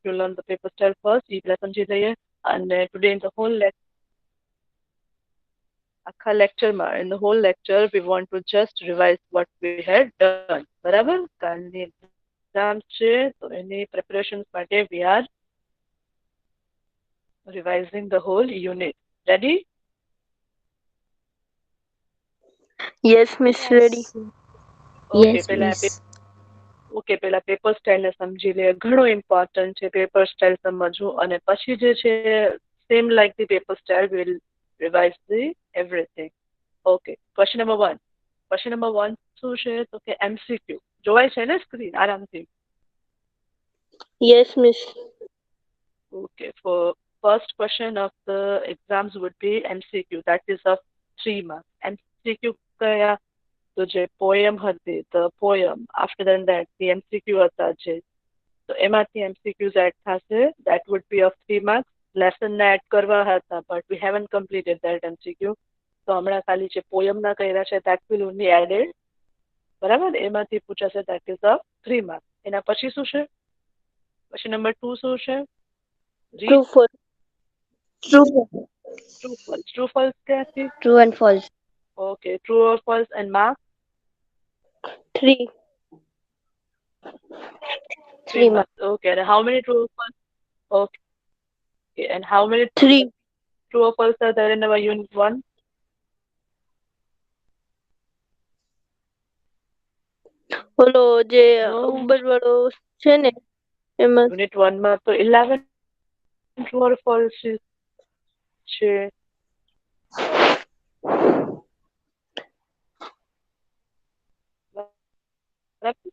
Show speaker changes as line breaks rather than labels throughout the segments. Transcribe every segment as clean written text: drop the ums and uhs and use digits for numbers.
you learn the paper style first. એ પહેલા સમજી લઈએ. અને today in the whole આખા lectureમાં, in the whole lecture, we want to just revise what we had done. બરાબર? કાલની exam છે, તો એની preparations માટે we are revising the whole unit. Ready?
Yes, Miss. Ready.
Okay,
Yes, miss.
પેલા paper style ને સમજી લે. ઘણો ઇમ્પોર્ટન્ટ છે પેપર સ્ટાઇલ સમજવું. અને પછી જે છે same like the paper style will revise the everything. Okay, question number 1. Question number 1 શું છે? તો કે એમસીક્યુ. જોવાય છે ને સ્ક્રીન આરામથી?
Yes, Miss.
Okay, for first question of the exams would be MCQ, that is of 3 marks. MCQ કયા? તો જે પોયમ હતી, the poem, after that the MCQ હતા જે, તો એમાંથી MCQs એડ થશે. that would be of 3 marks. lesson ને એડ કરવા હતા, but we haven't completed that MCQ, તો હમણાં ખાલી જે પોયમ ના કર્યા છે that will only added. બરાબર? એમાંથી પૂછાશે, that is of 3 marks. એના પછી શું છે? question number 2 શું છે?
True, false. True.
true false. true false ક્યાંથી?
True and false.
Okay, true or false. and marks?
3.
3 marks.
marks. Okay, and how many true or false? Okay, and how many
3.
true or false are there in our unit 1?
ઓલો જે
No.
ઉપર વાળો છે ને એમાં
unit 1 માં તો 11 true or false છે. બરાબર?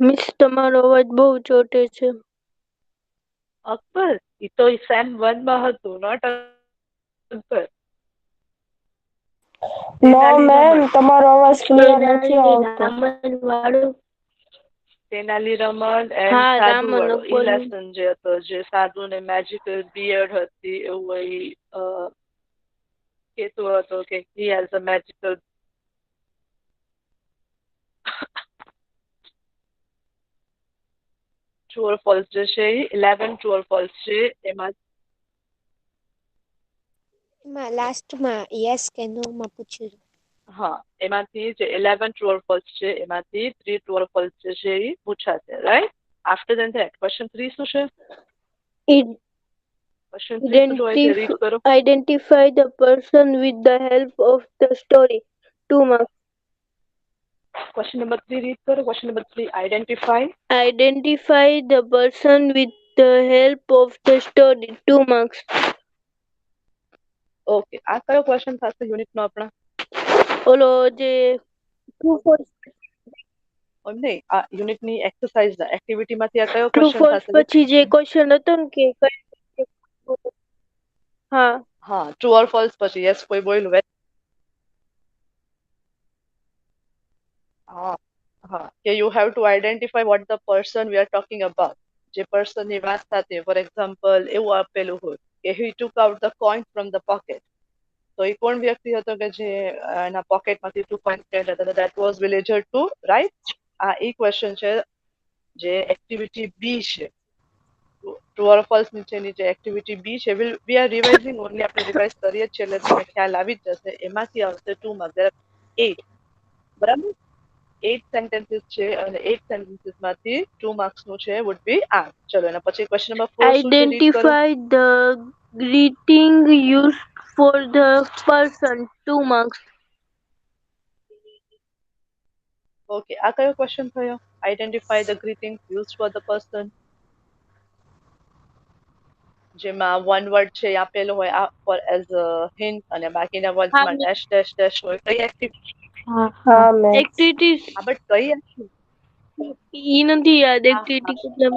મિસ તમારો અવાજ બહુ ચોટે છે.
અકબર, એ તો સેમ 1 માં હતું, નોટ અકબર.
નો મેમ, તમારો અવાજ ક્લિયર નથી આવતો.
તેનાલી રમણ એન્ડ
હા,
સાધુ
રામન
વાળો ઈ
અકબર.
લેસન જે હતો, જે સાધુ ને મેજિકલ બિયર્ડ હતી એવું એ કહેતો હતો કે he has a magical true or false જે છે એ 11 true or false છે. એમાં
લાસ્ટમાં યસ કે નો માં પૂછ્યું.
હા, એમાંથી જે 11 true or false છે એમાંથી 3 true or false જે છે એ પૂછાશે. રાઈટ? આફ્ટર that question 3 શું છે? question 3 શું હોય છે? રીડ કરો.
Identify the person with the help of the story. 2 marks.
question number 3 read karo. question number 3, identify
Identify the person with the help of the story. 2 marks.
Okay, આ કયો question થશે unit નો આપણા?
ઓલો જે true false
નહીં, આ unit ની exercise ના એક્ટિવિટી માંથી આ કયો
true
ક્વેશ્ચન
false
થશે?
પછી જે ક્વેશ્ચન હતો ને કે હા
હા, ટ્રુ ઓર ફોલ્સ પછી યસ કોઈ બોલ્યું? હા હા, કે you have to identify what the person we are talking about. જે પર્સન ની વાત સાથે, ફોર એક્ઝામ્પલ એવું આપેલું હોય કે he took out the coin from the pocket, તો એ કોણ વ્યક્તિ હતો કે જે એના પોકેટ માંથી 2 coins કાઢ્યા હતા? that was villager 2, right? આ એ ક્વેશ્ચન છે જે એક્ટિવિટી બી છે. ટ્રુ ઓર ફોલ્સ નીચેની જે એક્ટિવિટી બી છે, we are revising only, આપણે રિવાઇઝ કરીએ છીએ એટલે તમને ખ્યાલ આવી જ જશે. એમાંથી આવશે 2 marks. there are 8, બરાબર? 8 sentences છે અને 8 sentences માંથી 2 marks નું છે would be આ. ચલો એના પછી question number 4 શું છે? રીડ કરો.
identify the greeting used for the person. 2 marks.
Okay, આ કયો ક્વેશ્ચન થયો? Identify the greeting use for the person, જેમાં વન વર્ડ છે એ આપેલો હોય ફોર એઝ અ હિન્ટ અને બાકીના વર્ડ્સમાં ડેશ ડેશ ડેશ હોય. કઈ એક્ટિવિટી?
હા મેમ. એક્ટિવિટીઝ
હા, બટ કઈ
ઈ નથી યાદ.
હા,
એક્ટિવિટી કેટલા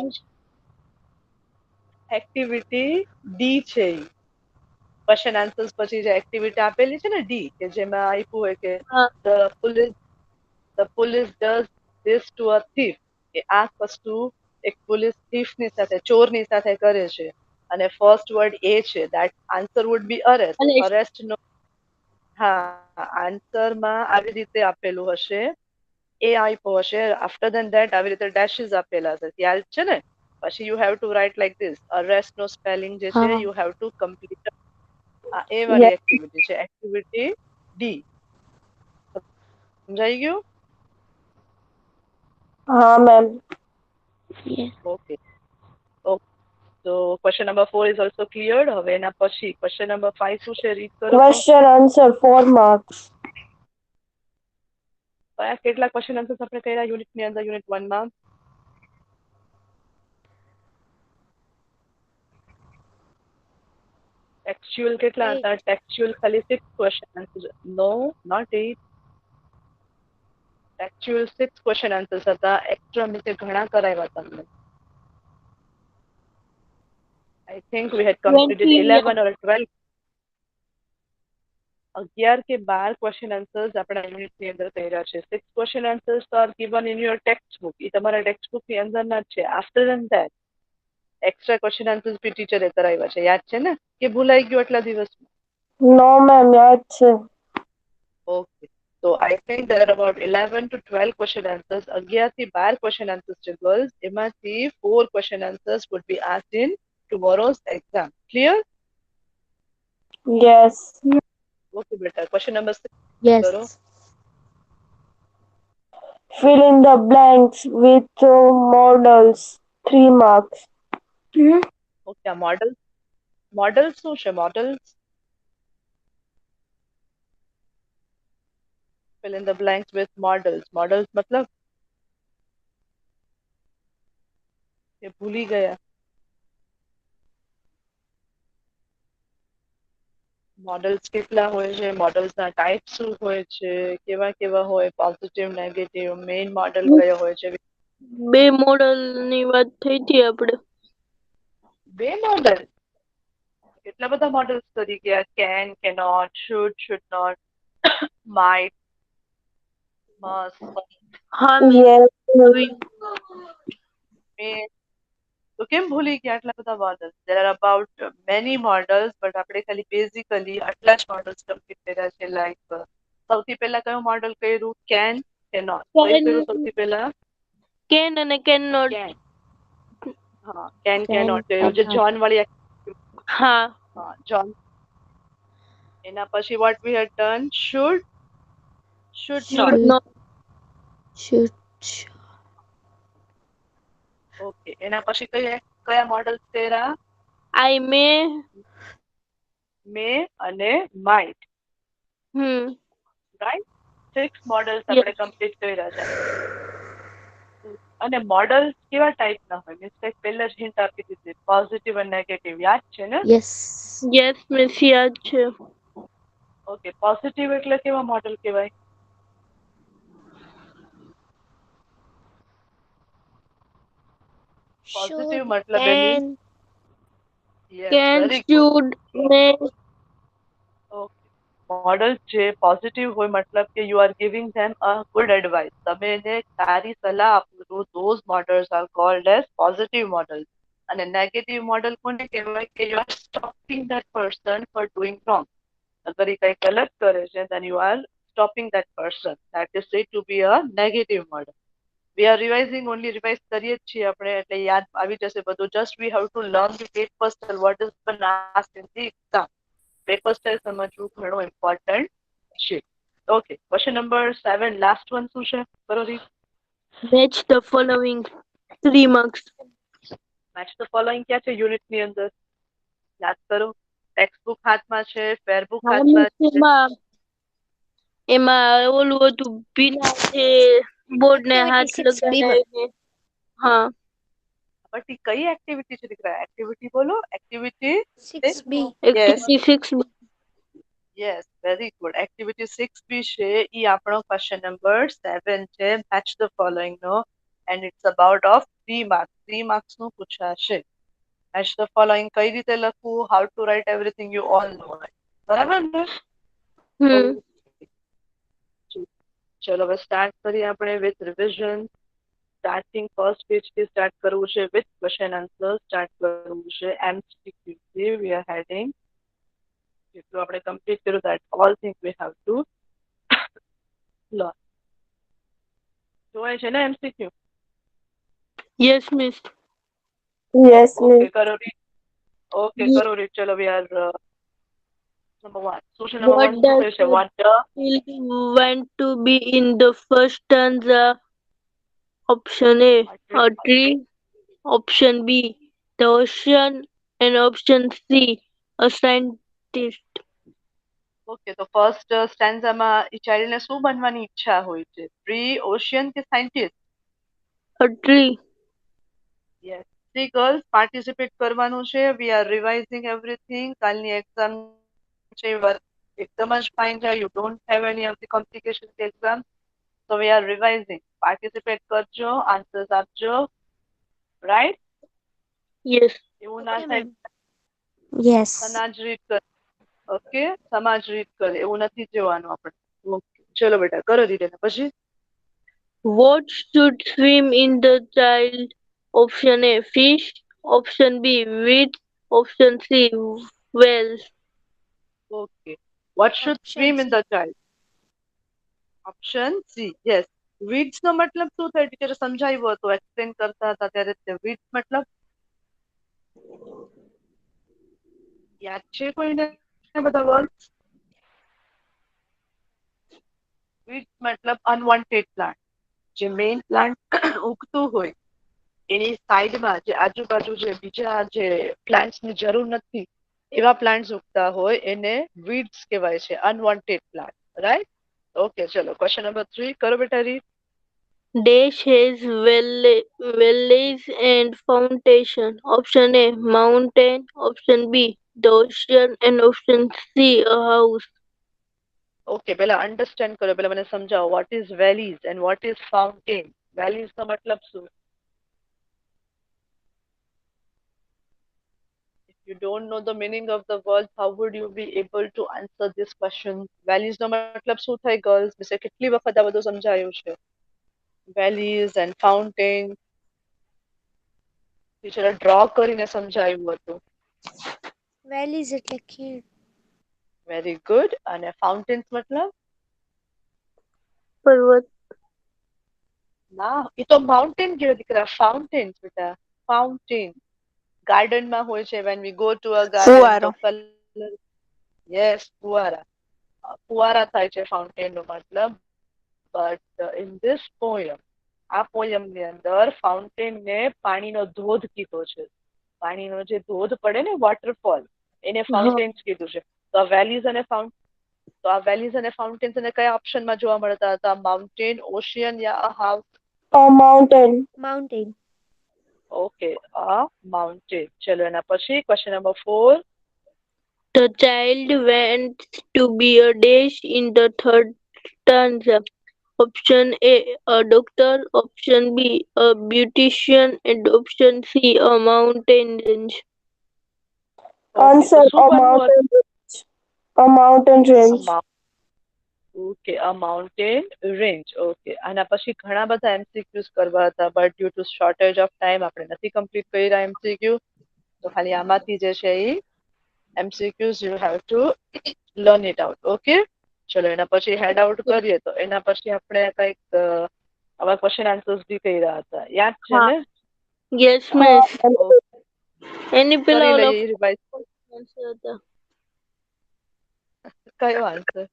એક્ટિવિટી ડી છે. ક્વેશ્ચન આન્સર્સ પછી જે એક્ટિવિટી આપેલી છે ને ડી, કે જેમાં આપ્યું હોય કે the police does this to a thief, કે આ વસ્તુ એક પોલીસ thief ની સાથે, ચોરની સાથે કરે છે. અને ફર્સ્ટ વર્ડ એ છે, that answer would be arrest. arrest નો હા, આન્સરમાં આવી રીતે આપેલું હશે, એ આપ્યો હશે, આફ્ટર ધેન ધેટ આવી રીતે ડેશિસ આપેલા હશે, યાદ છે ને? પછી you have to write like this, arrest નો સ્પેલિંગ જે છે
હા.
You have to complete. આ એ વાળી
Yes.
એક્ટિવિટી છે, એક્ટિવિટી ડી. સમજાઈ ગયું?
हाँ मैम.
Yes.
ઓકે. તો question number 4 is also cleared. હવે એના પછી ક્વેશ્ચન નંબર 5 શું છે, રીડ કરો તો.
Question answer 4 marks.
કયા કેટલા ક્વેશ્ચન આન્સર્સ આપણે કર્યા યુનિટની અંદર, યુનિટ 1 માં? ટેક્સ્ચ્યુઅલ કેટલા હતા? ટેક્સ્ચ્યુઅલ ખાલી 6 question answers. No, not 8. Textual 6 question answers હતા. એક્સ્ટ્રા મીતે ઘણા કરાવ્યા તમને. I think we had completed
20.
11 or 12. 11 કે 12 ક્વેશ્ચન આન્સર્સ આપણા યુનિટની અંદર કર્યા છે. 6 question answers are given in your textbook. એ તમારા ટેક્સ્ટબુક ની અંદરના જ છે. After then that extra question answers B ટીચરે કરાવ્યા છે. યાદ છે ને કે ભૂલાઈ ગયું આટલા દિવસમાં?
No मैम याद છે.
Okay. So I think there are about 11 to 12 question answers. 11 થી 12 question answers છે girls. એમાંથી 4 question answers would be asked in tomorrow's exam. Clear?
Yes.
Okay બેટા. Question number 6
Yes.
કરો.
Fill in the blanks with models. 3 marks.
Okay, આ model શું છે? Models fill in the blanks with models મતલબ કે ભૂલી ગયા? મોડલ્સ કેટલા હોય છે? મોડલ્સ ના ટાઈપ શું હોય છે? કેવા કેવા હોય? પોઝિટિવ, નેગેટિવ, મેઇન મોડલ કયો હોય છે?
બે મોડલ ની વાત થઈ હતી આપણે.
બે મોડલ? કેટલા બધા મોડલ્સ કરી ગયા? Can, cannot, should not, might, must,
હા મેમ.
મે. તો કેમ ભૂલી ગયા આટલા બધા models? There are about many models, but આપણે ખાલી બેઝિકલી આટલા જ મોડલ્સ કમ્પ્લીટ કર્યા છે. લાઈક સૌથી પહેલા કયું મોડલ કર્યું? Can, cannot. કયું કર્યું સૌથી પહેલા?
કેન અને કેન નોટ.
કેન. હા, કેન
Can
કેનોટ કર્યું, જે
cannot.
જોન વાળી
હા.
હા જોન. એના પછી what we had done? should not.
Should not.
Should.
Okay. એના પછી કયા મોડલ્સ કર્યા?
I may.
મે અને માઇટ. રાઈટ? 6 મોડલ્સ આપણે કમ્પ્લીટ કર્યા છે. અને મોડલ કેવા ટાઈપ ના હોય? મિસ્ટેક પહેલા જ હિન્ટ આપી દીધી, પોઝિટિવ અને નેગેટિવ. યાદ છે ને?
Yes.
યસ મિસ યાદ છે.
ઓકે. પોઝિટિવ એટલે કેવા મોડલ કહેવાય? પોઝિટિવ
Should
મતલબ એની
can.
Yes,
can
very good.
Should may.
Okay. Model જે પોઝિટિવ હોય મતલબ કે you are giving them a good advice. તમે એને સારી સલાહ આપો છો. Those models are called as positive models. અને નેગેટિવ મોડલ કોને કહેવાય? કે you are stopping that person for doing wrong. અગર એ કંઈ ગલત કરે છે then you are stopping that person. That is said to be a negative model. We are revising, only revise કરીએ જ છીએ આપણે, એટલે યાદ આવી જશે બધું. Just we have to learn the paper style, what is been asked in the exam. Paper style સમજવું ઘણું ઇમ્પોર્ટન્ટ છે. Okay. Question number 7 last one શું છે? કરો read.
Match the following 3 marks.
Match the following ક્યાં છે યુનિટની અંદર? યાદ કરો. ટેક્સ્ટબુક હાથમાં છે, ફેરબુક
હા
હાથમાં
મિસ
છે.
એમાં ઓલું હતું ભીના છે બોર્ડ ને
Activity
હાથ
6B માં.
લગાવીને. હા.
પછી કઈ એક્ટિવિટી છે દીકરા? એક્ટિવિટી બોલો. Activity
6B.
Activity 6
yes, very good. Activity 6B છે. ઈ આપણો ક્વેશ્ચન નંબર 7 છે. મેચ ધ ફોલોઈંગ નો. And it's about of 3 marks. 3 marks નું પૂછાશે. મેચ ધ ફોલોઈંગ કઈ રીતે લખવું? How to write everything you all know. બરાબર ને? ચલો હવે સ્ટાર્ટ કરીએ આપણે with revision. Starting first page થી સ્ટાર્ટ કરવું છે વિથ ક્વેશ્ચન આન્સર. સ્ટાર્ટ કરવું છે એમસીક્યુ થી. વી આર હેડિંગ જેટલું આપણે કમ્પ્લીટ કર્યું that all things we have to learn. જોવાય છે ને MCQ?
Yes, miss.
Yes,
okay
miss.
કરો રીડ. ઓકે
Ye-
કરો રીડ. ચલો we are number 1. શું છે number
What
1? શું
does
કહે છે?
the
What the
child want to be in the first stanza? Option A, a tree. Option B, the ocean. And option C, a scientist.
Okay તો first સ્ટેન્ઝામાં એ ચાઇલ્ડને શું બનવાની ઈચ્છા હોય છે? ટ્રી, ઓશિયન કે scientist?
A tree.
Yes. See girls participate કરવાનું છે. We are revising everything. કાલની એક્ઝામ છે એકદમ જ ફાઇન છે. You don't have any of the complication exam. So we are revising. Participate કરજો, આન્સર્સ આપજો. રાઈટ?
Yes.
એવું ના
Okay,
થાય
ma'am. Yes.
સમાજ રીડ કર. ઓકે સમાજ રીડ કરે એવું નથી જોવાનું આપણે. ઓકે ચલો બેટા કરો દીધે પછી.
What should swim in the child? Option A, fish. Option B, weeds. Option C, whales.
Okay what should
Option
swim in
C.
the child? Option C yes. Weeds નો મતલબ શું થાય? ટીચરે સમજાવ્યું હતું, એક્સપ્લેન કરતા હતા ત્યારે વીડ્સ મતલબ યાદ છે કોઈને બધા વર્ડ? વીડ્સ મતલબ અનવોન્ટેડ પ્લાન્ટ. જે મેઇન પ્લાન્ટ ઉગતું હોય એની સાઈડમાં જે આજુબાજુ જે બીજા જે પ્લાન્ટ્સની જરૂર નથી એવા પ્લાન્ટ્સ ઉગતા હોય એને વીડ્સ કહેવાય છે, અનવોન્ટેડ પ્લાન્ટ. રાઈટ? ઓકે ચલો ક્વેશ્ચન નંબર 3 કરો બેટા read.
Dash has valleys and fountain. Option A, mountain. Option B, the ocean. And option C, a house.
Okay પહેલા અન્ડરસ્ટેન્ડ કરો, પહેલા મને સમજાવો what is valleys and what is fountain. Valleys નો મતલબ શું? If you don't know the meaning of the word, how would you be able to answer this question? Valleys નો મતલબ શું થાય ગર્લ્સ? વિશે કેટલી વખત આ બધું સમજાયું છે. વેલીઝ એન્ડ ફાઉન્ટેન ટીચરે ડ્રો કરીને સમજાવ્યું હતું.
Valleys એટલે ખીણ.
Very good. અને ફાઉન્ટેન્સ મતલબ?
પર્વત.
ના એ તો માઉન્ટેન કહેવાય દીકરા. ફાઉન્ટેન્સ બેટા, ફાઉન્ટેન. ગાર્ડનમાં હોય છે when we go to a garden
ફુવારો.
તો કલર યસ ફુવારા. ફુવારા થાય છે ફાઉન્ટેન નો મતલબ. બટ ઇન ધીસ પોયમ આ પોયમ ની અંદર ફાઉન્ટેન ને પાણીનો ધોધ કીધો છે. પાણીનો જે ધોધ પડે ને વોટરફોલ એને ફાઉન્ટેન્સ કીધું છે. તો આ વેલીઝ અને ફાઉન્ટેન્સ અને કયા ઓપ્શનમાં જોવા મળતા હતા? Mountain, ocean yeah a house?
A mountain. Mountain.
Okay a mountain. ચલો એના પછી question number 4.
The child wants to be a dash in the third stanza. Option A, doctor. Option B, a beautician. And option C, a mountain range.
Answer a mountain range. A mountain range.
Okay a mountain range. Okay આના પછી ઘણા બધા MCQs કરવા હતા but due to shortage of time આપણે નથી complete કર્યા MCQ. તો ખાલી આમાંથી જે છે એ MCQs you have to learn it out. Okay ચલો એના પછી હેડ આઉટ કરીએ તો એના પછી આપણે કંઈક આવા ક્વેશ્ચન આન્સર્સ બી કર્યા હતા. યાદ છે ને?
Yes, miss. Any
કરી
pillar
લઈએ
of
રિવાઇઝ. કયો આન્સર?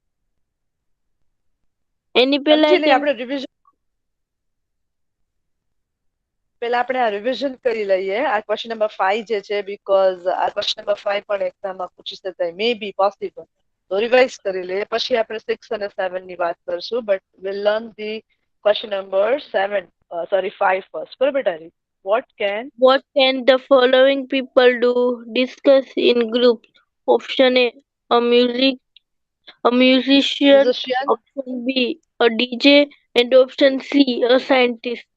any
સમજી
pillar
લઈએ આપણે રિવિઝન. પહેલા આપણે આ રિવિઝન કરી લઈએ. આ ક્વેશ્ચન નંબર 5 જે છે બીકોઝ આ ક્વેશ્ચન નંબર 5 પણ એક્ઝામમાં પૂછી શકાય મે બી પોસિબલ. તો રિવાઇઝ કરી લઈએ પછી આપણે 6 અને 7 ની વાત કરશું but will learn the question number 7 sorry 5 first. કરો બેટા read. What
can the following people do? Discuss in groups. Option A, a musician.
musician?
Option B, a DJ. And option C, a scientist.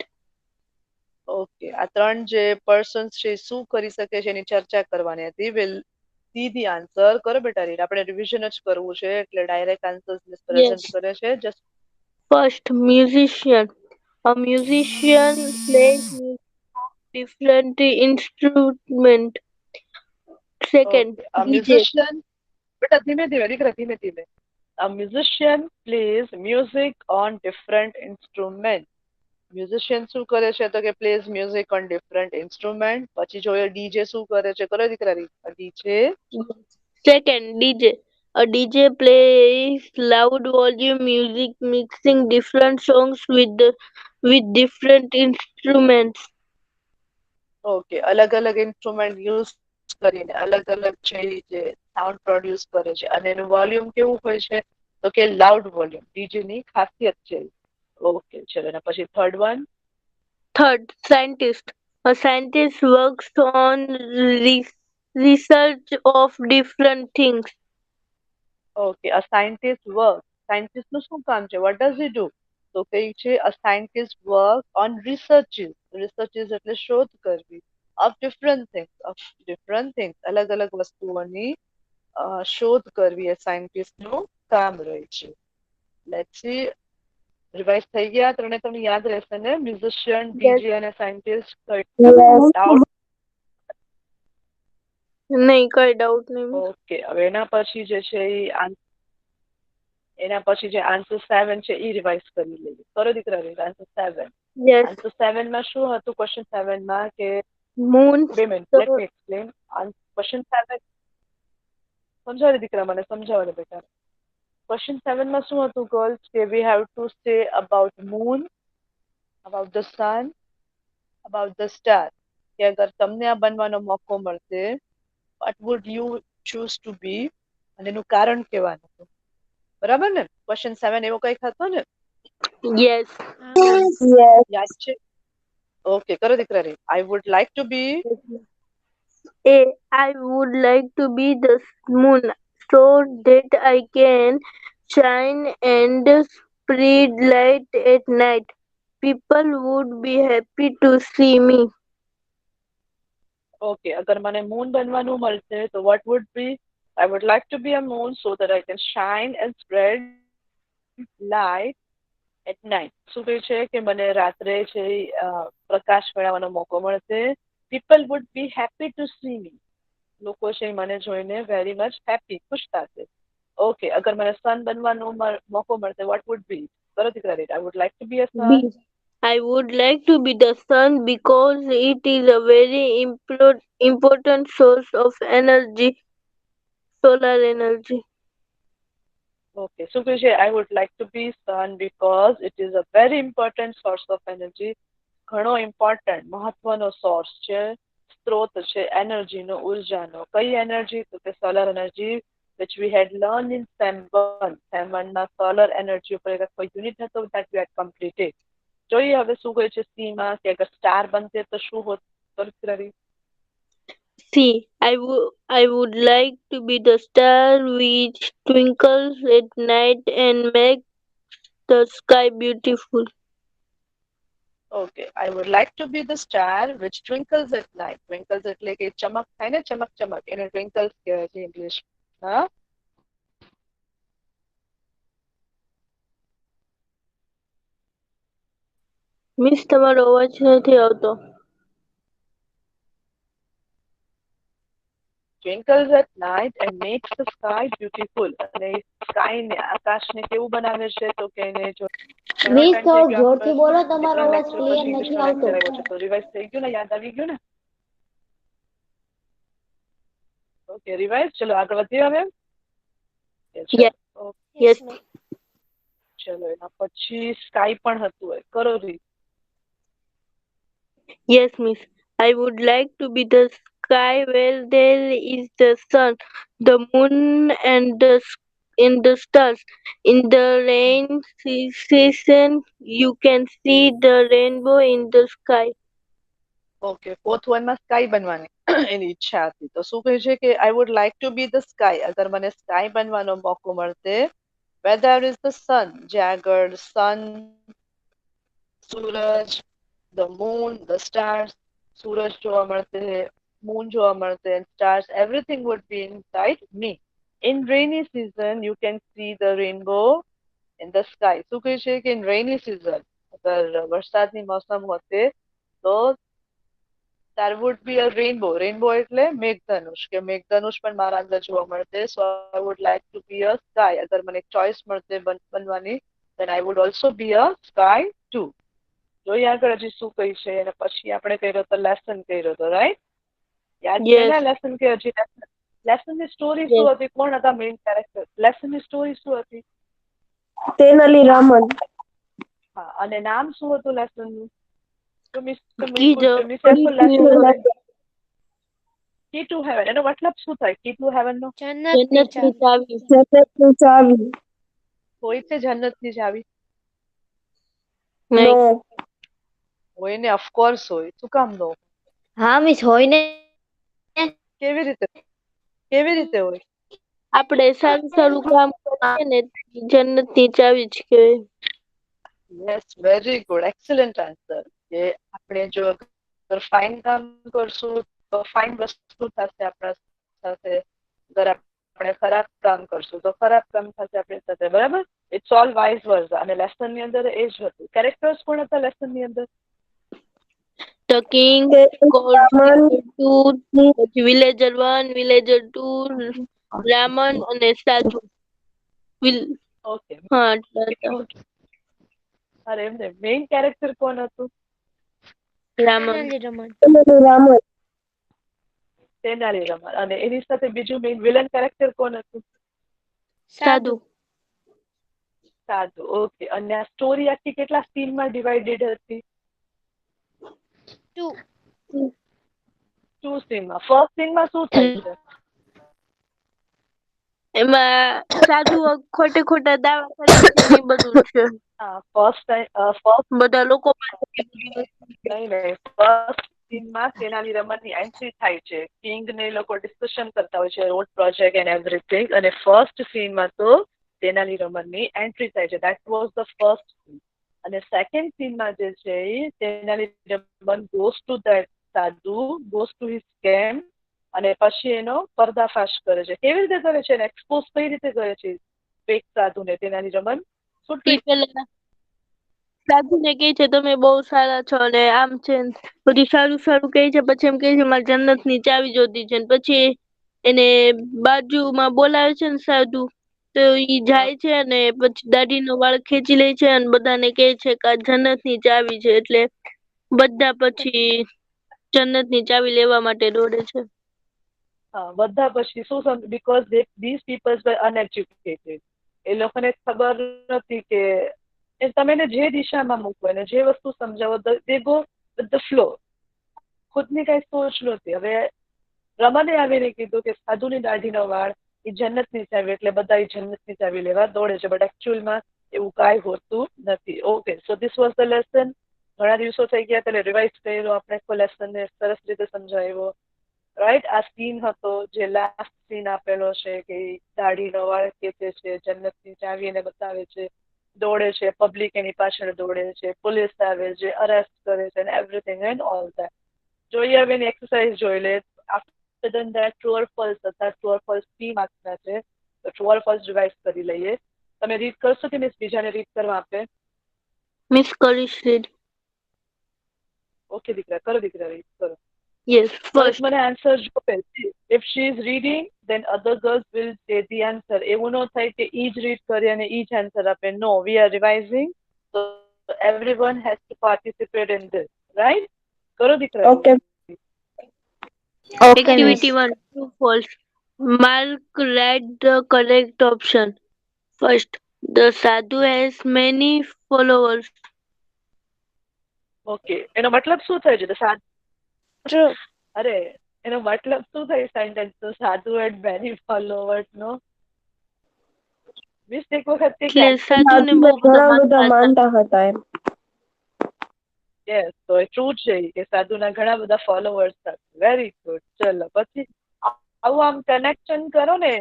Okay આ ત્રણ જે persons છે શું કરી શકે છે એની ચર્ચા કરવાની હતી. Will see the answer. કરો બેટા રીડ. આપણે રિવિઝન જ કરવું છે એટલે ડાયરેક્ટ આન્સર્સ પ્રેઝન્ટ
Yes.
કરે છે. Just
First, musician. A musician plays music of different instruments. Second,
okay આ
DJ.
મ્યુઝિશિયન બેટા ધીમે ધીમે દીકરા ધીમે ધીમે. A musician plays music on different instruments. Musician શું કરે છે તો કે plays music on different instrument. પછી જોઈએ ડીજે શું કરે છે, કરો દીકરા DJ.
Second, DJ. A DJ plays loud volume music, mixing different songs with different instruments.
Okay, અલગ અલગ ઇન્સ્ટ્રુમેન્ટ યુઝ કરીને અલગ અલગ છે જે સાઉન્ડ પ્રોડ્યુસ કરે છે અને એનું વોલ્યુમ કેવું હોય છે તો કે લાઉડ વોલ્યુમ. ડીજે ની ખાસિયત છે. ઓકે ચલો એના પછી third one.
Third, scientist. A scientist works on research of different things.
Okay, a scientist work. Scientist નું શું કામ છે? What does he do? તો કઈ છે અ સાયન્ટિસ્ટ વર્ક ઓન રિસર્ચિસ. રિસર્ચિસ એટલે શોધ કરવી. ઓફ ડિફરન્ટ થિંગ્સ અલગ અલગ વસ્તુઓની શોધ કરવી એ સાયન્ટિસ્ટ નું કામ રહે છે. લેટ્સ સી, રિવાઇઝ થઈ ગયા? તમને યાદ રહેશે ને? Musician,
Yes.
ડીજે અને સાયન્ટિસ્ટ.
Yes. નહીં, કઈ ડાઉટ નહીં.
ઓકે, હવે એના પછી જે છે એના પછી જે આન્સર 7 છે એ રિવાઇઝ કરી લઈએ. કરો દીકરા આન્સર 7.
Yes.
આન્સર 7 માં શું હતું? ક્વેશ્ચન 7 માં કે
Moon.
2 minute, let me explain. Question 7 સમજાવે દીકરા, મને સમજાવો બેટા. ક્વેશ્ચન 7 માં શું હતું ગર્લ્સ કે we have to say about moon, about the sun, about the star. કે અગર તમને આ બનવાનો મોકો મળશે, what would you choose to be? અને એનું કારણ કહેવાનું હતું. બરાબર ને? ક્વેશ્ચન 7 એવો કંઈક હતો ને?
Yes.
યાદ છે? ઓકે, કરો દીકરા રે. I would like to be.
A. I would like to be the moon so that I can shine and spread light at night. People would be happy to see me.
Okay, અગર મને moon બનવાનું મળશે તો what would be? I would like to be a moon so that I can shine and spread light at night. શું કહે છે કે મને રાત્રે છે પ્રકાશ ફેલાવવાનો મોકો મળશે. People would be happy to see me. લોકો છે મને જોઈને વેરી મચ હેપી, ખુશ થશે. ઓકે, અગર મને સન બનવાનો મોકો મળશે, what would be? કરો દીકરા rate. I would like to be a sun.
I would like to be the sun because it is a very important source of energy, solar energy.
Okay, શું કહે છે? I would like to be sun because it is a very important source of energy. ઘણો important, મહત્વનો source છે, સ્ત્રોત છે એનર્જીનો, ઉર્જાનો. કઈ એનર્જી? તો કે solar energy, which we had learned in SEM 1. SEM 1 માં સોલર એનર્જી ઉપર એક યુનિટ હતો that we had completed. જોઈએ હવે શું કહે છે સી માં કે અગર સ્ટાર બનશે તો શું હોત?
See, I would like to be the star which twinkles at night and makes the sky beautiful.
Okay, I would like to be the star which twinkles at night. Twinkles એટલે કે ચમક થાય ને, ચમક ચમક, એને twinkles કહેવાય છે ઇંગ્લિશમાં.
મિસ, તમારો અવાજ નથી આવતો.
Twinkles at night and makes the sky beautiful. અને સ્કાય ને, આકાશને કેવું બનાવે છે તો કે એને જો
મિસ થોડું જોરથી બોલો, તમારો અવાજ ક્લિયર નથી આવતો.
તો રિવાઇઝ થઈ ગયું ને? યાદ આવી ગયું ને? Okay, revise. ચલો આગળ વધીએ હવે.
Yes.
ચલો એના પછી સ્કાય પણ હતું. કરો રી.
Yes, miss. I would like to be the sky where there is the sun, the moon, and the stars. In the rain season, you can see the rainbow in the sky.
Okay, fourth one માં sky બનવાની એની ઈચ્છા હતી. તો શું કહે છે કે આઈ would like to B the sky. અગર મને સ્કાય બનવાનો મોકો મળશે, where there is the sun, જે આગળ સન, સૂરજ, the moon, the stars, સૂરજ જોવા મળશે, મૂન જોવા મળશે, and stars, everything would be inside me. In rainy season, you can see the rainbow in the sky. શું કહે છે કે in rainy season, અગર વરસાદની મોસમ હશે તો there would be a rainbow. Rainbow એટલે મેઘધનુષ કે મેઘધનુષ પણ મારા અંદર જોવા મળશે. So I would like to be a sky. અગર મને ચોઇસ મળશે બનવાની, then I would also be a sky too. જોઈએ આગળ હજી શું કહી છે અને પછી આપણે કર્યો તો લેસન કર્યો તો, રાઈટ? યાદ છે ને લેસન કે હજી લેસન ની સ્ટોરી શું હતી? કોણ હતા મેઇન કેરેક્ટર? લેસન ની સ્ટોરી શું હતી?
તેનાલી રામન.
હા, અને નામ શું હતું લેસન નું? Key to heaven. એનો મતલબ શું થાય કી ટુ હેવન નો?
જન્નતની ચાવી.
જન્નતની ચાવી.
હોય છે જન્નતની ચાવી?
નો.
હોય ને, ઓફકોર્સ હોય. શું કામ નો?
હા મિસ, હોય ને.
કેવી રીતે? કેવી રીતે હોય?
આપણે સારું સારું કામ કરીએ ને જન્નતની ચાવી જ કહેવાય.
Yes, very good, excellent answer. કે આપણે જો ફાઇન કામ કરશું તો ફાઇન વસ્તુ થશે આપણા સાથે. અગર આપણે ખરાબ કામ કરશું તો ખરાબ કામ થશે આપણી સાથે, બરાબર? It's all vice versa. અને લેસન ની અંદર એ જ હતું. કેરેક્ટર્સ કોણ હતા લેસન ની અંદર?
The King, villager 1, villager 2, Raman અને સાધુ.
ઓકે.
હા, આટલા હતા.
અરે એમને મેઇન કેરેક્ટર કોણ હતું?
રામન.
રામન.
તેનાલી રામન. અને એની સાથે બીજું મેઇન વિલન કેરેક્ટર કોણ હતું?
સાધુ.
સાધુ. ઓકે. અને આ સ્ટોરી આખી કેટલા સીનમાં ડિવાઇડેડ હતી?
2
સીનમાં. ફર્સ્ટ સીનમાં શું થાય છે?
એમાં સાધુ ખોટે ખોટા દાવા કરે છે ને એ બધું છે.
હા, ફર્સ્ટ
બધા લોકો
નહીં ફર્સ્ટ સીનમાં તેનાલી રમનની એન્ટ્રી થાય છે. કિંગ ને લોકો ડિસ્કશન કરતા હોય છે રોડ પ્રોજેક્ટ એન્ડ એવરીથિંગ. અને ફર્સ્ટ સીનમાં તો તેનાલી રમનની એન્ટ્રી થાય છે. That was the first scene. અને સેકન્ડ સીનમાં જે છે એ Tenali Raman goes to that sadhu, goes to his camp અને પછી એનો પર્દાફાશ કરે છે. કેવી રીતે કરે છે? એક્સપોઝ કઈ રીતે કરે છે ફેક સાધુને તેનાલી રમન? શું
સાધુ ને કહે છે તમે બહુ સારા છો અને આમ છે બધું સારું સારું કહે છે. પછી એમ કહે છે મારે જન્નત ની ચાવી જોતી છે. પછી એને બાજુમાં બોલાવે છે ને સાધુ, તો ઈ જાય છે અને પછી દાઢીનો વાળ ખેંચી લે છે અને બધાને કહે છે કે આ જન્નત ની ચાવી છે. એટલે બધા પછી જન્નત ની ચાવી લેવા માટે દોડે છે.
બધા પછી શું સમજ, because this peoples were uneducated. એ લોકોને ખબર નથી કે તમે એને જે દિશામાં મૂકો એને જે વસ્તુ સમજાવો they go with the flow. ખુદની કઈ સોચ નહોતી. હવે રમને આવીને કીધું કે સાધુની દાઢીનો વાળ એ જન્નતની ચાવી, એટલે બધા એ જન્નતની ચાવી લેવા દોડે છે. બટ એકચ્યુઅલમાં એવું કાંઈ હોતું નથી. Okay, so this was the lesson. ઘણા દિવસો થઈ ગયા એટલે રિવાઇઝ કર્યો આપણે આખો લેસનને સરસ રીતે સમજાવ્યો, રાઈટ? આ સીન હતો જે લાસ્ટ સીન આપેલો છે કે દાઢીનો વાળ ખેંચે છે, જન્નતની ચાવી એને બતાવે છે, દોડે છે, પબ્લિક એની પાછળ દોડે છે, પોલીસ આવે છે, અરેસ્ટ કરે છે, એવરીથિંગ એન્ડ ઓલ ધેટ. જોઈએ હવે એની એક્સરસાઇઝ જોઈ લે. After then that true or false હતા. ટ્રુ ઓર ફોલ્સ 3 માર્ક્સના છે. તો ટ્રુ ઓર ફોલ્સ રિવાઇઝ કરી લઈએ. તમે રીડ કરશો કે મિસ બીજાને રીડ કરવા આપે?
મિસ કરીશ રીડ.
ઓકે દીકરા, કરો દીકરા, રીડ કરો.
Yes,
first
first.
મને આન્સર જોવે. If she is reading, then other girls will say the answer. એવું ન થાય કે ઈ જ રીડ કરે અને ઈ જ આન્સર આપે. No, we are revising. So everyone has to participate in this, right? કરો દીકરા.
Okay.
Activity 1, true false. Mark write the correct option. First, the sadhu has many followers.
Okay, એનો મતલબ શું થાય છે?
ટ્રુ.
અરે એનો મતલબ શું થાય સેન્ટેન્સ તો? સાધુ એન્ડ મેની ફોલોવર્સ નો મિસ એક વખત
એટલે સાધુને બહુ
ઘણા બધા માનતા હતા એમ.
યસ, તો એ ટ્રુ છે કે સાધુના ઘણા બધા ફોલોવર્સ હતા. Very good. ચલો પછી આવું આમ કનેક્શન કરો ને,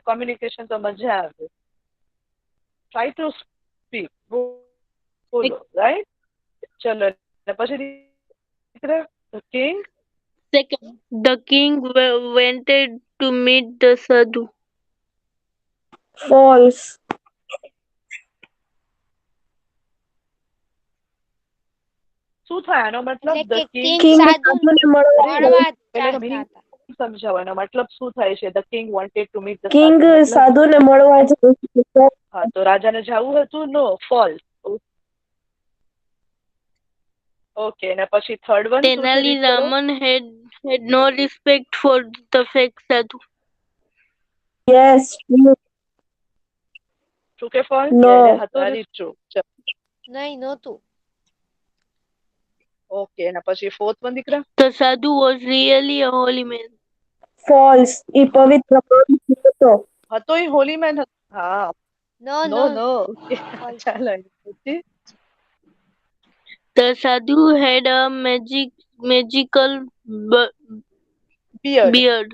કોમ્યુનિકેશન તો મજા આવે. ટ્રાય ટુ સ્પીક, બોલો, રાઈટ? ચલો પછી the king.
Second, the king wanted to meet the sadhu.
False.
શું થાય આનો મતલબ
એટલે
ધ
કે
કિંગ
કિંગ
કિંગ
સાધુ
સાધુને મળવા
મળવા
પહેલા
ચાહતા
મીનિંગ
હતા.
સમજાવો એનો મતલબ શું થાય છે the king wanted to meet the
king
સાધુ મતલબ
સાધુને મળવા જાય છે.
હા તો રાજાને જવું હતું નો ફોલ્સ ઓકે અને પછી થર્ડ વન શું છે
Tenali
રીડ કરો
Raman had no respect for the fake sadhu.
Yes
true કે ફોલ્સ
નો
એને હતો વેરી ટ્રુ
નહીં નહોતું.
ઓકે અને પછી ફોર્થ વન દીકરા
The sadhu was really a holy man.
False ઈ પવિત્ર માણસ હતો.
હતો એ હોલી મેન હા
નો
નો
નો
નો ઓકે
false.
ચાલો પછી
The sadhu had a magical
beard
beard.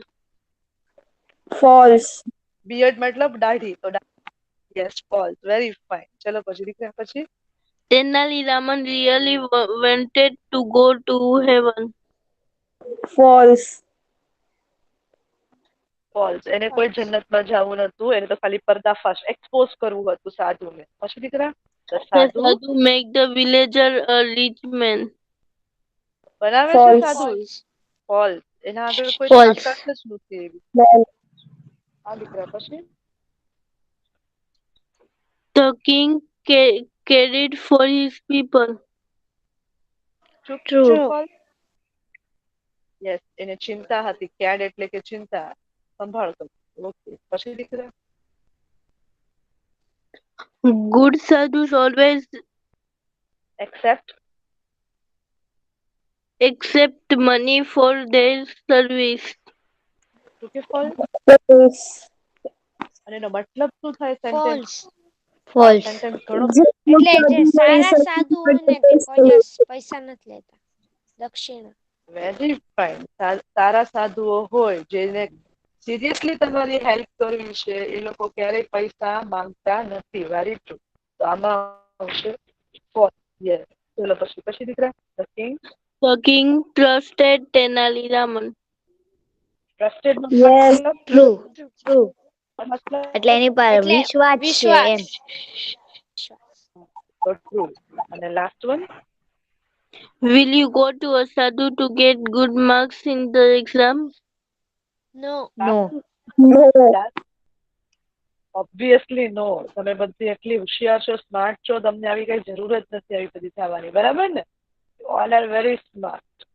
False
beard મતલબ દાઢી તો યસ ફોલ્સ વેરી ફાઇન ચલો પછી દીકરા પછી
Tenali Raman really wanted to go to heaven.
False
false એને કોઈ જન્નતમાં જવું નતું એને તો ખાલી પર્દાફાશ એક્સપોઝ કરવું હતું સાધુને પછી દીકરા
The
સાધુ
sadhu made the villager a rich man.
બનાવે છે
False.
સાધુ
False.
ફોલ્સ એના આગળ કોઈ
False.
તાકાત જ નથી એવી આ દીકરા પછી
The king cared for his people.
True
True.
False yes એને ચિંતા હતી કેડ એટલે કે ચિંતા સંભાળ કરતો ઓકે પછી દીકરા
Good sadhus always
accept
accept money for their service.
True કે ફોલ્સ
ફોલ્સ
અને એનો મતલબ શું થાય સેન્ટેન્સ
False.
સેન્ટેન્સ ઘણો
એટલે જે સારા સાધુ હોય ને તે કોઈ દિવસ પૈસા નથી લેતા. દક્ષિણા.
વેરી ફાઇન સારા સાધુઓ હોય જેને સિરિયસલી તમારી હેલ્પ કરવી છે એ લોકો ક્યારેય પૈસા માંગતા નથી વેરી ટ્રુ તો આમાં આવશે યસ ચલો પછી પછી દીકરા the king
The king trusted Tenali Raman.
Trusted નો
Yes.
મતલબ
True. True.
મતલબ
એટલે એની પર વિશ્વાસ છે એમ.
તો ટ્રુ અને last one
Will you go to a sadhu to get good marks in the exam?
No. No.
No
obviously no તમે બધી એટલી હોશિયાર છો સ્માર્ટ છો તમને આવી કઈ જરૂર જ નથી આવી બધી થવાની બરાબર ને all are very smart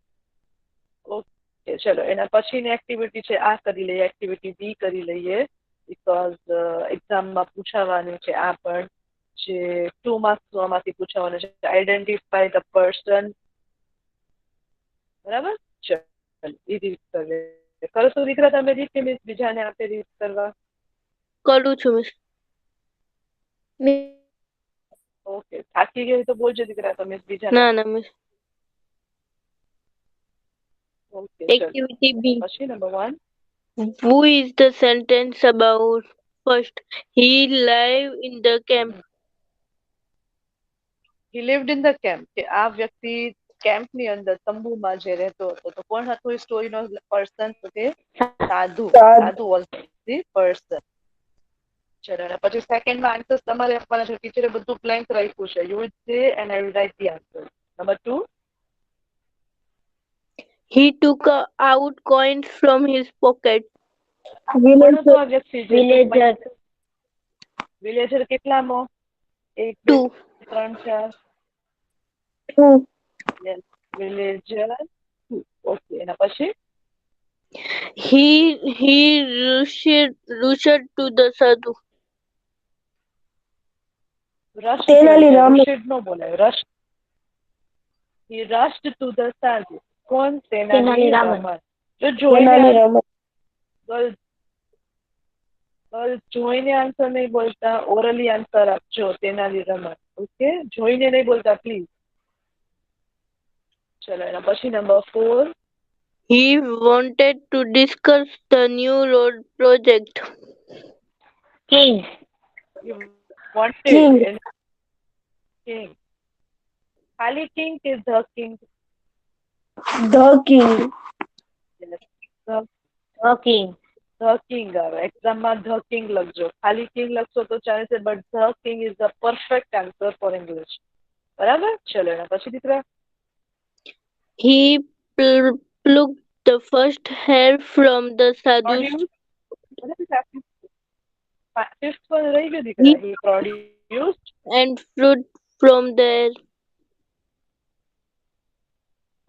okay ચલો એના પછીની એક્ટિવિટી છે આ કરી લઈએ એક્ટિવિટી બી કરી લઈએ બીકોઝ એક્ઝામમાં પૂછાવાનું છે આ પણ જે 2 માર્ક્સ માંથી પૂછાવાનું છે આઈડેન્ટિફાય ધ પર્સન બરાબર ચલો એ રીત કરીએ કરશો દીકરા તમે રીત કે બીજાને આપે રીત કરવા
કરું છું મિસ.
ઓકે થાકી ગઈ તો બોલજો દીકરા તમે બીજા
ના ના મિસ.
ઓકે ચલો
Activity B.
પછી number 1
Who is the sentence about? First, he lived in the camp.
He lived in the camp કે આ વ્યક્તિ કેમ્પની અંદર તંબુમાં જે રહેતો હતો તો કોણ હતું એ સ્ટોરીનો પર્સન તો કે સાધુ સાધુ વોઝ ધી પર્સન ચલો અને પછી સેકન્ડમાં આન્સર્સ તમારે આપવાના છે ટીચરે બધું બ્લેન્ક રાખ્યું છે યુ વિલ સે and I will right the answer number 2
He took out coins from his pocket.
કોણ હતું આ વ્યક્તિ વિલેજર કેટલામો 1 2
Two.
3 4
True.
Yes villager okay એના પછી
He rushed to the sadhu.
Rush
Tenali Raman.
Rushed નો બોલાય rush he rushed to the sadhu કોણ તેનાલી રામન જો જોઈને
તેનાલી રામન
ગર્લ જોઈને આન્સર નહીં બોલતા ઓરલી આન્સર આપજો તેનાલી રમન ઓકે જોઈને નહીં બોલતા પ્લીઝ ચલો એના પછી number 4
He wanted to discuss the new road project.
King.
Wanted
King.
King ખાલી કિંગ કે the king
the king
King.
The king આવે એક્ઝામમાં ધ કિંગ લખજો ખાલી કિંગ લખશો તો ચાલશે but the king is the perfect answer for English બરાબર ચલો એના પછી દીકરા
He plucked the first hair from the sadhu's
fifth one રહી ગયું દીકરા.
head
He produced.
and fruit from there.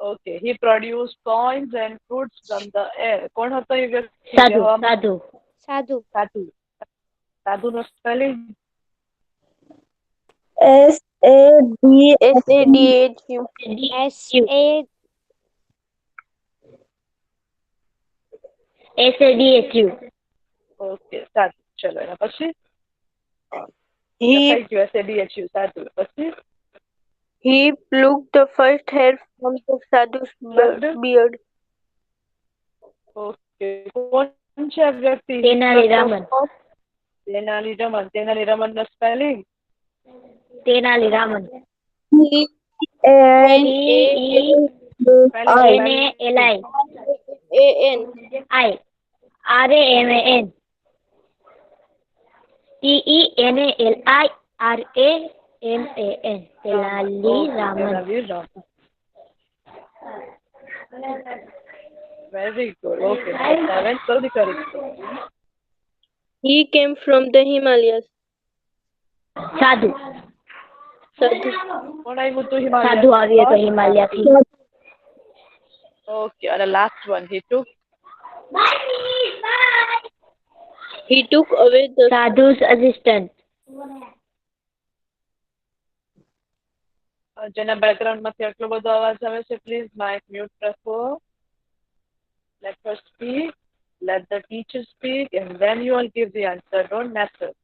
Okay. He produced coins and fruits from the air. કોણ હતો એ વ્યક્તિ?
સાધુ
કહેવામાં-
સાધુ
સાધુ.
સાધુ. સાધુનો spelling
SADHU.
SADHU.
SADHU.
Okay sadhu. ચલો એના પછી
He
લખાઈ ગયું SADHU સાધુ. પછી
he plucked the first hair from the sadhu's beard.
Okay. કોણ છે આ વ્યક્તિ?
તેનાલીરામન.
તેનાલીરામન. તેનાલીરામનનો spelling
Tenaliraman. TENALI
A-N.
RAMAN. TENALIRAMAN. Tenaliraman.
Tenaliraman. Very good. Okay. Seventh કરો દીકરી.
He came from the Himalayas.
સાધુ
Sadhu.
કોણ આવ્યું હતું હિમાલય?
સાધુ આવ્યો હતો હિમાલયથી.
ઓકે. અને last one.
He took away the
સાધુ's assistant.
જેના બેકગ્રાઉન્ડ માંથી આટલો બધો અવાજ આવે છે, પ્લીઝ માઇક મ્યુટ રાખો. Let her speak. Let the teacher speak, and then you all give the answer. Don't mess up.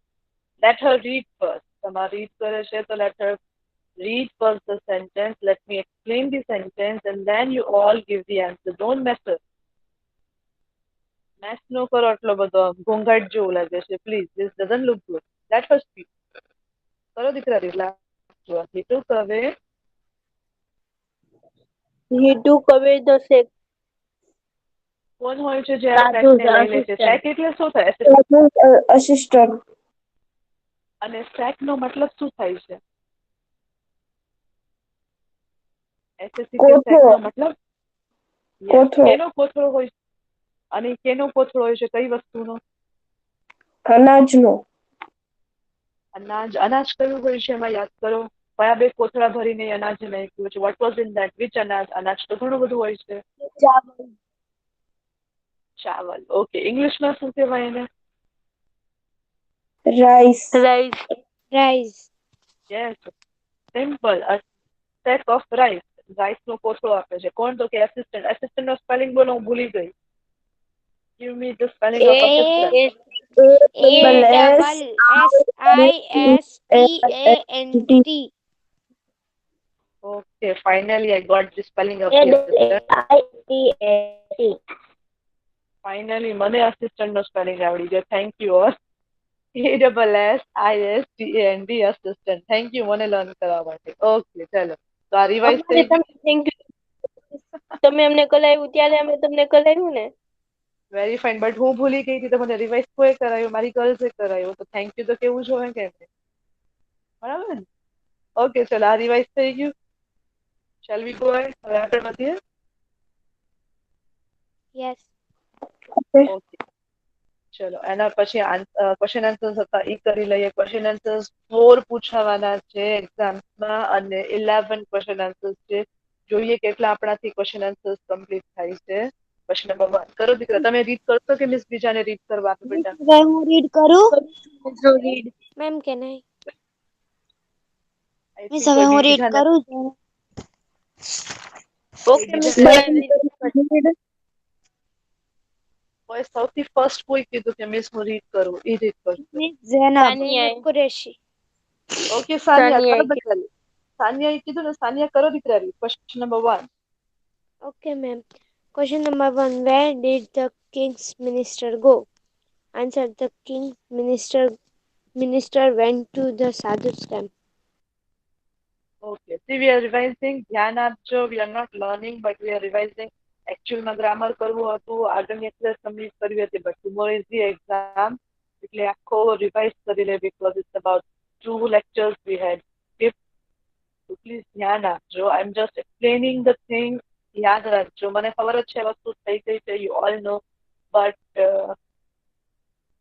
Let her read first. તમારે read કરે છે તો let her read first the sentence. Let me explain the sentence, and then you all give the answer. Don't mess up. Mess no કરો આટલો બધો ઘોંઘાટ જેવું લાગે છે. Please, this doesn't look good. Let her speak. કરો દીકરા relax. He took away.
he took away the sack.
કોણ હોય છે જે આ
સાધુ,
સેકને લઈ લે છે?
assistant.
સેક એટલે શું થાય?
assistant.
અને સેક નો મતલબ શું થાય છે? SSC
કોથળો.
સેક નો મતલબ
કોથળો.
કેનો કોથળો હોય છે? અને કેનો કોથળો હોય છે? કઈ વસ્તુનો?
અનાજનો.
અનાજ. અનાજ કયું હોય છે એમાં યાદ કરો. કયા બે કોથળા ભરીને એ અનાજ નાખ્યું છે? What was in that? Which અનાજ? અનાજ તો ઘણું બધું હોય છે. ચાવલ. ઓકે. ઇંગ્લિશમાં શું કહેવાય એને?
rice.
Rice.
Rice.
Yes. Simple. A sack of rice. Rice નો કોથળો આપે છે. કોણ? તો કે એસિસ્ટન્ટ. એસિસ્ટન્ટ નો સ્પેલિંગ બોલો, હું ભૂલી ગઈ. Give me the spelling of assistant.
ASSISTANT.
Okay, finally I got the spelling of the assistant.
ASSIST.
Finally, મને assistant નો spelling આવડી ગયો. Thank you all. ASSISTANT assistant. Thank you મને learn કરવા માટે. Okay, ચલો. તો આ revise થઈ ગયું.
Thank you. તમે અમને કલાવ્યું ત્યારે અમે તમને કલાવ્યું ને.
Very fine. But હું ભૂલી ગઈ હતી તો મને રિવાઇઝ કોઈ કરાયું, મારી ગર્લ્સે કરાયું. તો થેન્ક યુ તો કેવું જોઈએ કે એમને. બરાબર ને? ઓકે, ચલો આ રિવાઇઝ થઈ ગયું. Shall we go ahead? હવે આગળ વધીએ.
Yes.
ઓકે. ચલો એના પછી ક્વેશ્ચન આન્સર્સ હતા એ કરી લઈએ. ક્વેશ્ચન આન્સર્સ 4 પૂછાવાના છે એક્ઝામ્સમાં અને 11 ક્વેશ્ચન આન્સર્સ છે. જોઈએ કેટલા આપણાથી ક્વેશ્ચન આન્સર્સ કમ્પ્લીટ થાય છે. ક્વેશ્ચન નંબર 1 કરો દીકરા. તમે રીડ કરશો કે મિસ બીજાને રીડ કરવા આપે બેટા?
હવે હું રીડ કરું.
Read.
મેમ કે નહીં?
I
મિસ
think
હવે
કોઈ
હું રીડ
બીજાને-
કરું.
Okay, Miss
કોઈ સૌથી ફર્સ્ટ કોઈ કીધું કે મિસ હું રીડ કરું? એ રીડ કરશે.
મિસ ઝેનબ
સાનિયા.
કુરેશી.
ઓકે સાનિયા
સાનિયા
કરો દીકરા. સાનિયાએ કીધું ને, સાનિયા કરો દીકરા. Question number 1.
Okay, ma'am. Question number 1. Where did the king's minister go? Answer. The king's minister went to the sadhu's camp.
Okay. See, we are revising. ધ્યાન આપજો. We are not learning, but we are revising. એકચ્યુઅલમાં grammar કરવું હતું, આગળની exercise complete કરવી હતી, but tomorrow is the exam. એટલે આખો રિવાઇઝ કરી લે because it's about 2 lectures we had skipped. So please ધ્યાન આપજો. I'm just explaining the thing. યાદ રાખજો. મને ખબર જ છે વસ્તુ થઈ ગઈ છે, યુ ઓલ નો, બટ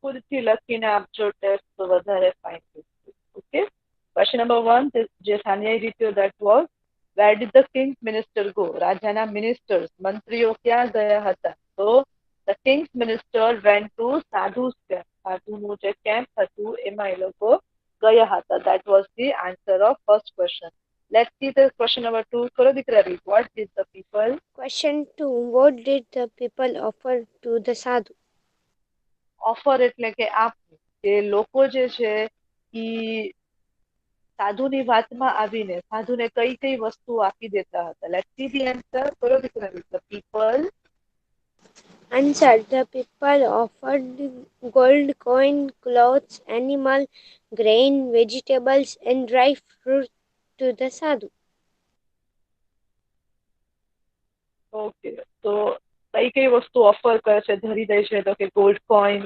ખુદથી લખીને આપજો ટેસ્ટ તો વધારે ફાઇન થશે. ઓકે. ક્વેશ્ચન નંબર 1 જે સાનિયાએ રીત્યો that was where did the king's minister go? રાજાના મિનિસ્ટર્સ મંત્રીઓ ક્યાં ગયા હતા? તો the king's minister went to સાધુ's camp. સાધુનું જે કેમ્પ હતું એમાં એ લોકો ગયા હતા. That was the answer of first question. Let's see the question number 2. કરો દીકરા read. What did the people
Question 2. What did the people offer to the sadhu?
Offer એટલે કે આપવું, કે લોકો જે છે ઈ સાધુની વાતમાં આવીને સાધુને કઈ કઈ વસ્તુ આપી દેતા હતા. Let's see the answer. કરો દીકરા read. The people
Answer. The people offered gold coin, clothes, animal, grain, vegetables, and dry fruit to the sadhu.
Okay, તો કઈ વસ્તુ ઓફર કરે છે, ધરી દે છે? તો કે ગોલ્ડ કોઈન,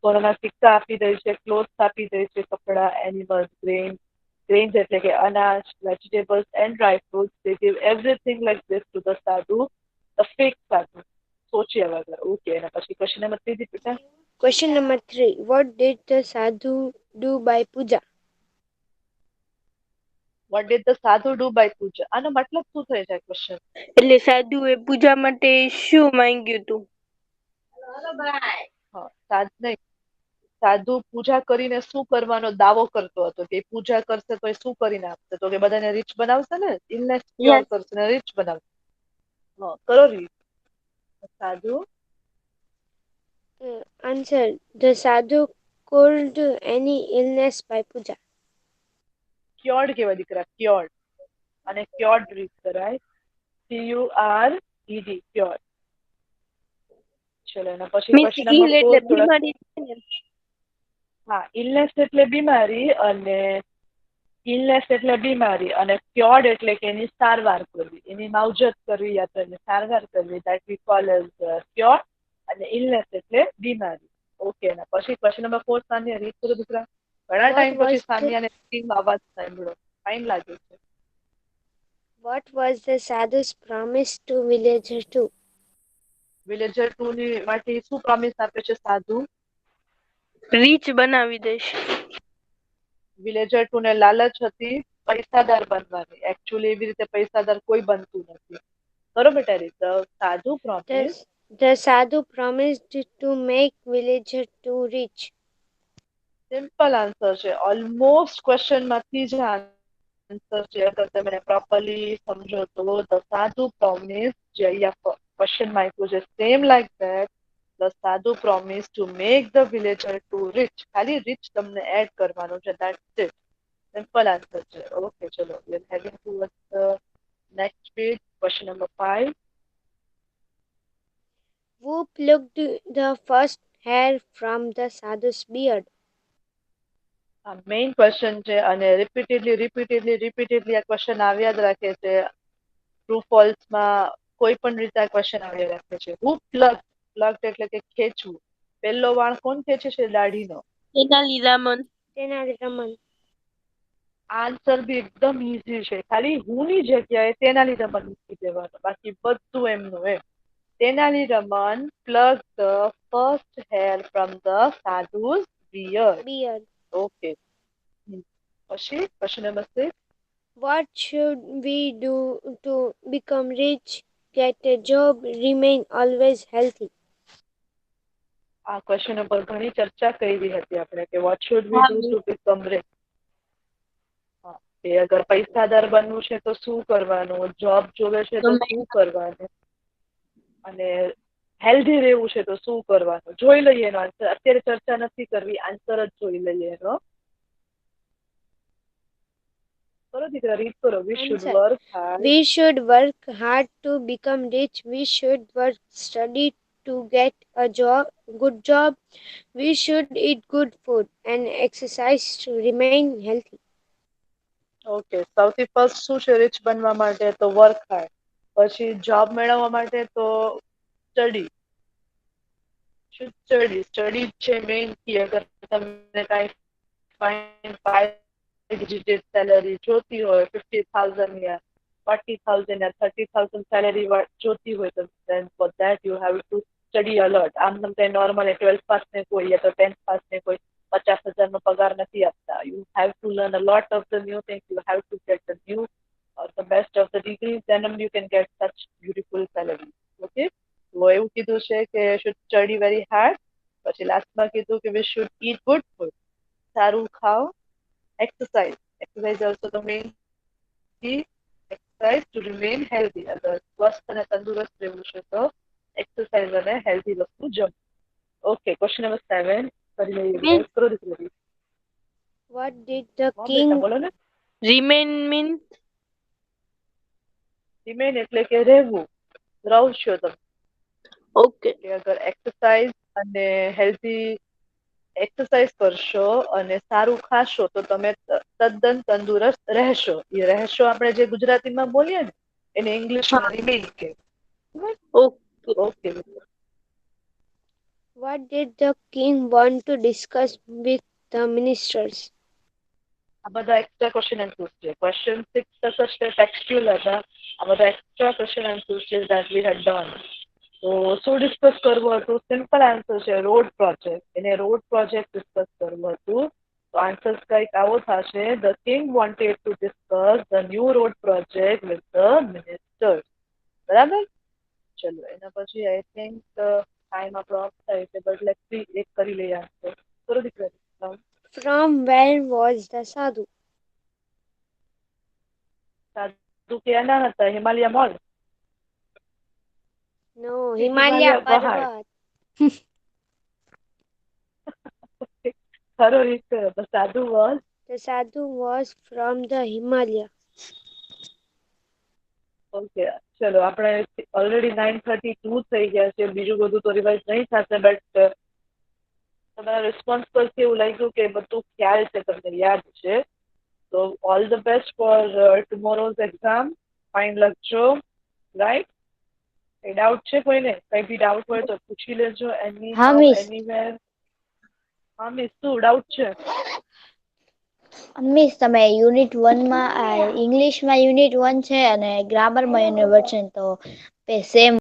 સોનાના સિક્કા આપી દે છે, ક્લોથ્સ આપી દે છે, કપડા, એનિમલ્સ, grains એટલે કે અનાજ, vegetables and dry fruits. They give everything like this to the sadhu, the fake sadhu. સોચ્યા વગર. ઓકે, એના પછી ક્વેશ્ચન નંબર 3 દી બેટા.
Question number 3. What did the sadhu do by puja?
What did the sadhu do by puja? આનો મતલબ શું થઈ જાય ક્વેશ્ચન?
એટલે સાધુએ પૂજા માટે શું માંગ્યું હતું?
હા, સાધુ પૂજા કરીને શું કરવાનો દાવો કરતો હતો? કે પૂજા કરશે તો એ શું કરીને આપશે? તો કે બધાને રીચ બનાવશે ને, ઇલનેસ ક્યોર
Yes.
કરશે ને રીચ બનાવશે. હા, કરો રીચ. સાધુ
Answer. The sadhu cured any illness by puja.
ક્યોર્ડ કહેવાય દીકરા, ક્યોર્ડ. અને ક્યોર્ડ રીચ કરાય, CURED, ક્યોર્ડ. ચલો એના પછી
Means
ક્વેશ્ચન નંબર
ill
4
એટલે
થોડા.
બીમારી છે ને.
હા, ઇલનેસ એટલે બીમારી, અને ઇલનેસ એટલે બીમારી, અને ક્યોર્ડ એટલે કે એની સારવાર કરવી, એની માવજત કરવી, યા તો એની સારવાર કરવી. That we call as cure. અને ઇલનેસ એટલે બીમારી. ઓકે, એના પછી ક્વેશ્ચન નંબર 4 સાનિયા રીડ કરો દીકરા. ઘણા
What
ટાઈમ પછી
was the
સાનિયાને સ્ક્રીનમાં અવાજ સાંભળો, ફાઇન લાગે છે.
What was the sadhu's promise to villager 2?
Villager 2 ની માટે શું પ્રોમિસ આપે છે સાધુ?
રીચ બનાવી દઈશ.
વિલેજર 2 ને લાલચ હતી પૈસાદાર બનવાની. એકચ્યુઅલી એવી રીતે પૈસાદાર કોઈ બનતું નથી. બરોબર ટેરી? સાધુ promise.
The sadhu promised to make villager 2 rich.
Simple answer છે. ઓલમોસ્ટ ક્વેશ્ચન માંથી જ આન્સર છે. અગર તમે પ્રોપરલી સમજો તો ધ સાધુ પ્રોમિસ, જે અહીંયા ક્વેશ્ચનમાં આપ્યું છે, same like that. The sadhu promise to make the villager to rich. ખાલી રિચ તમને એડ કરવાનું છે. That's it. સિમ્પલ આન્સર છે. ઓકે, ચલો we are heading towards the next page. Question number 5.
Who plucked the first hair from the sadhu's beard?
આ main question છે, અને repeatedly આ ક્વેશ્ચન આવ્યા જ રાખે છે. ટ્રુ ફોલ્સ માં કોઈ પણ રીતે આ ક્વેશ્ચન આવ્યા રાખે છે. હુ પ્લગ એટલે કે ખેંચવું. પહેલો વાળ કોણ ખેંચે છે? દાઢીનો.
Tenali Raman.
Tenali Raman.
Answer B એકદમ ઈઝી છે. ખાલી હું ની જગ્યાએ તેનાલી રમન મૂકી દેવાનો, બાકી બધું એમનું એમ. Tenali Raman pluck the first hair from the sadhu's beard. Okay. પછી question number 6.
What should we do to become rich, get a job, remain always healthy?
આ ક્વેશ્ચન ઉપર ઘણી ચર્ચા કરી હતી આપણે, કે what should we do to become rich. કે અગર પૈસાદાર બનવું છે તો શું કરવાનું, જોબ જોવે છે તો શું કરવાનું, અને હેલ્ધી રહેવું છે તો શું કરવાનું. જોઈ લઈએ એનો આન્સર. અત્યારે ચર્ચા નથી કરવી, આન્સર જ જોઈ લઈએ એનો. કરો દીકરા, રીડ કરો. We should
Answer.
Work hard.
We should work hard to become rich. We should work study to get a job, good job. We should eat good food and exercise to remain healthy.
Okay, સૌથી first શું છે rich બનવા માટે? તો work hard. પછી job મેળવવા માટે તો સ્ટડી છે મેઇન કી. અગર તમને કાંઈ ફાઇન 5 ડિજિટ સેલરી જોતી હોય 50,000 યા 40,000 or 30,000 salary જોતી હોય તો then for that you have to study a lot. આમ તમને normal 12th pass ને કોઈ યા તો 10th pass ને કોઈ 50,000 નો પગાર નથી આપતા. You have to learn a lot of the new things. You have to get the new or the best of the degrees, then you can get such beautiful salary. Okay? તો એવું કીધું છે કે should study very hard. પછી લાસ્ટમાં કીધું કે we should eat good food. સારું ખાઓ. Exercise. Exercise also the main key. Exercise to remain healthy. અગર સ્વસ્થ અને તંદુરસ્ત રહેવું છે તો exercise અને healthy વસ્તુ જમવું. Okay, question number 7. કરી લઈએ.
Miss-
કરો દીકરી.
What did the
હા,
king
બેટા, બોલો ને.
Remain means
Remain એટલે કે રહેવું. રહો છો તમે.
okay.
કે અગર એક્સરસાઇઝ અને હેલ્ધી એક્સરસાઇઝ કરશો અને સારું ખાશો તો તમે તદ્દન તંદુરસ્ત રહેશો. એ રહેશો આપણે જે ગુજરાતીમાં બોલીએ ને એને ઇંગ્લિશમાં રિમેઇન કે.
Okay.
Okay.
What did the king want to discuss with the ministers?
આ બધા એક્સ્ટ્રા ક્વેશ્ચન આન્સર્સ છે. ક્વેશ્ચન 6 તક છે ટેક્સ્ચ્યુઅલ હતા. આ બધા એક્સ્ટ્રા ક્વેશ્ચન આન્સર્સ છે that we had done. તો શું ડિસ્કસ કરવું હતું? સિમ્પલ આન્સર છે રોડ પ્રોજેક્ટ. એને રોડ પ્રોજેક્ટ ડિસ્કસ કરવું હતું. તો આન્સર્સ કંઈક આવો થશે. The king wanted to discuss the new road project with the ministers. બરાબર? ચલો એના પછી આઈ થિંક ટાઈમ આપણો ઓફ થાય એટલે બદલે એક કરી લઈએ આન્સર. કરો દીકરા.
From where was the sadhu?
સાધુ ક્યાંના હતા? Himalaya mall.
No,
Himalaya
Himalaya
Pahad.
Parvat.
ખરો રીત the sadhu was
The sadhu was from the Himalaya.
Okay. ચલો આપણે ઓલરેડી 9:32 થઈ ગયા છે. બીજું બધું તો રિવાઇઝ નહીં થશે બટ તમારા રિસ્પોન્સ પરથી એવું લાગ્યું કે બધું ખ્યાલ છે, તમને યાદ છે. તો all the best for tomorrow's exam. Fine લખજો. રાઈટ? કઈ ડાઉટ છે કોઈને? કઈ બી ડાઉટ હોય તો પૂછી લેજો. એની
હા, miss.
એનીવેર. હા મિસ, શું ડાઉટ છે?
મિસ તમે યુનિટ 1 માં ઇંગ્લિશમાં યુનિટ 1 છે અને ગ્રામરમાં યુનિટ 1 છે તો સેમ